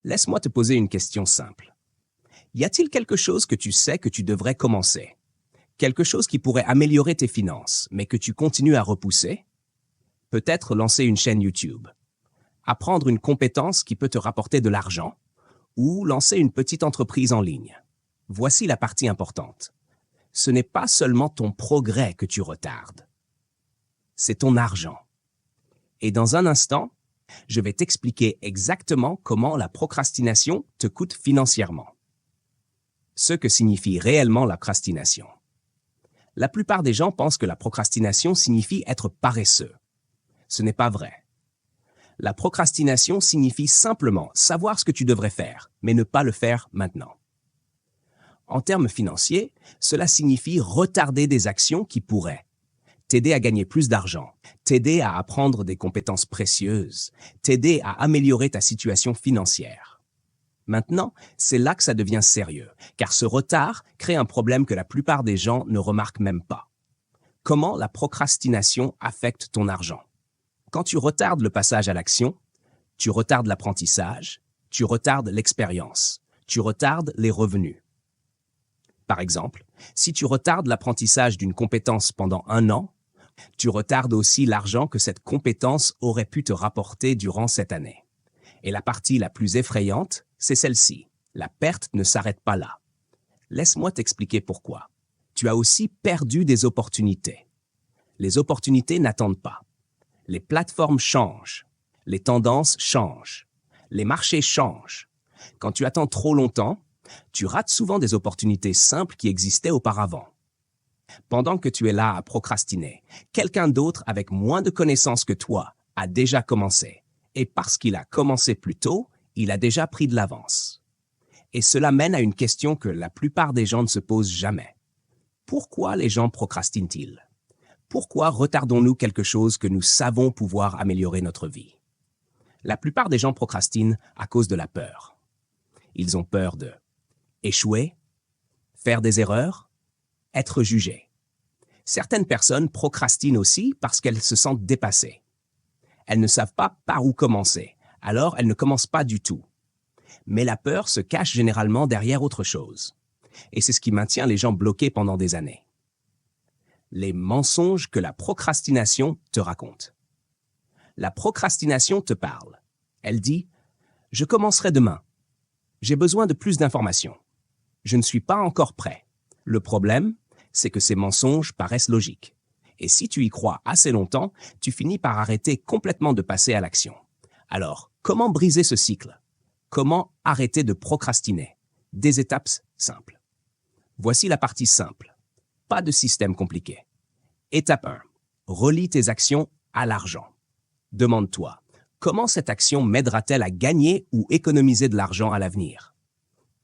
Laisse-moi te poser une question simple. Y a-t-il quelque chose que tu sais que tu devrais commencer? Quelque chose qui pourrait améliorer tes finances, mais que tu continues à repousser? Peut-être lancer une chaîne YouTube, apprendre une compétence qui peut te rapporter de l'argent, ou lancer une petite entreprise en ligne. Voici la partie importante. Ce n'est pas seulement ton progrès que tu retardes. C'est ton argent. Et dans un instant, je vais t'expliquer exactement comment la procrastination te coûte financièrement. Ce que signifie réellement la procrastination. La plupart des gens pensent que la procrastination signifie être paresseux. Ce n'est pas vrai. La procrastination signifie simplement savoir ce que tu devrais faire, mais ne pas le faire maintenant. En termes financiers, cela signifie retarder des actions qui pourraient t'aider à gagner plus d'argent, t'aider à apprendre des compétences précieuses, t'aider à améliorer ta situation financière. Maintenant, c'est là que ça devient sérieux, car ce retard crée un problème que la plupart des gens ne remarquent même pas. Comment la procrastination affecte ton argent? Quand tu retardes le passage à l'action, tu retardes l'apprentissage, tu retardes l'expérience, tu retardes les revenus. Par exemple, si tu retardes l'apprentissage d'une compétence pendant 1 an, tu retardes aussi l'argent que cette compétence aurait pu te rapporter durant cette année. Et la partie la plus effrayante, c'est celle-ci. La perte ne s'arrête pas là. Laisse-moi t'expliquer pourquoi. Tu as aussi perdu des opportunités. Les opportunités n'attendent pas. Les plateformes changent. Les tendances changent. Les marchés changent. Quand tu attends trop longtemps, tu rates souvent des opportunités simples qui existaient auparavant. Pendant que tu es là à procrastiner, quelqu'un d'autre avec moins de connaissances que toi a déjà commencé. Et parce qu'il a commencé plus tôt, il a déjà pris de l'avance. Et cela mène à une question que la plupart des gens ne se posent jamais. Pourquoi les gens procrastinent-ils? Pourquoi retardons-nous quelque chose que nous savons pouvoir améliorer notre vie? La plupart des gens procrastinent à cause de la peur. Ils ont peur de échouer, faire des erreurs, être jugés. Certaines personnes procrastinent aussi parce qu'elles se sentent dépassées. Elles ne savent pas par où commencer, alors elles ne commencent pas du tout. Mais la peur se cache généralement derrière autre chose. Et c'est ce qui maintient les gens bloqués pendant des années. Les mensonges que la procrastination te raconte. La procrastination te parle. Elle dit « Je commencerai demain. J'ai besoin de plus d'informations. Je ne suis pas encore prêt. » Le problème, c'est que ces mensonges paraissent logiques. Et si tu y crois assez longtemps, tu finis par arrêter complètement de passer à l'action. Alors, comment briser ce cycle? Comment arrêter de procrastiner? Des étapes simples. Voici la partie simple. Pas de système compliqué. Étape 1. Relie tes actions à l'argent. Demande-toi, comment cette action m'aidera-t-elle à gagner ou économiser de l'argent à l'avenir?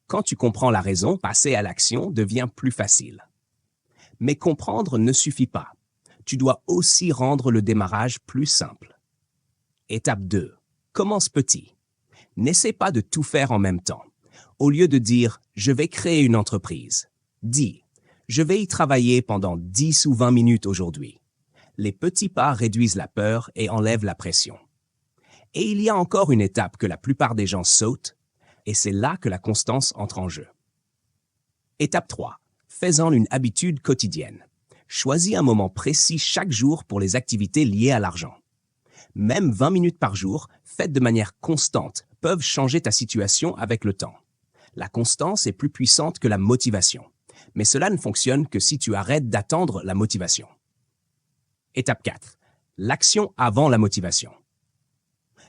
Quand tu comprends la raison, passer à l'action devient plus facile. Mais comprendre ne suffit pas. Tu dois aussi rendre le démarrage plus simple. Étape 2. Commence petit. N'essaie pas de tout faire en même temps. Au lieu de dire « je vais créer une entreprise », dis « je vais y travailler pendant 10 ou 20 minutes aujourd'hui ». Les petits pas réduisent la peur et enlèvent la pression. Et il y a encore une étape que la plupart des gens sautent, et c'est là que la constance entre en jeu. Étape 3. Fais-en une habitude quotidienne. Choisis un moment précis chaque jour pour les activités liées à l'argent. Même 20 minutes par jour, faites de manière constante, peuvent changer ta situation avec le temps. La constance est plus puissante que la motivation. Mais cela ne fonctionne que si tu arrêtes d'attendre la motivation. Étape 4. L'action avant la motivation.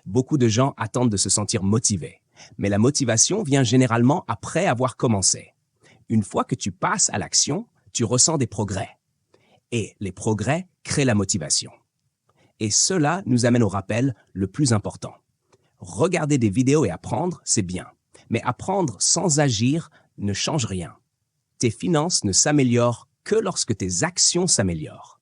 Beaucoup de gens attendent de se sentir motivés, mais la motivation vient généralement après avoir commencé. Une fois que tu passes à l'action, tu ressens des progrès. Et les progrès créent la motivation. Et cela nous amène au rappel le plus important. Regarder des vidéos et apprendre, c'est bien. Mais apprendre sans agir ne change rien. Tes finances ne s'améliorent que lorsque tes actions s'améliorent.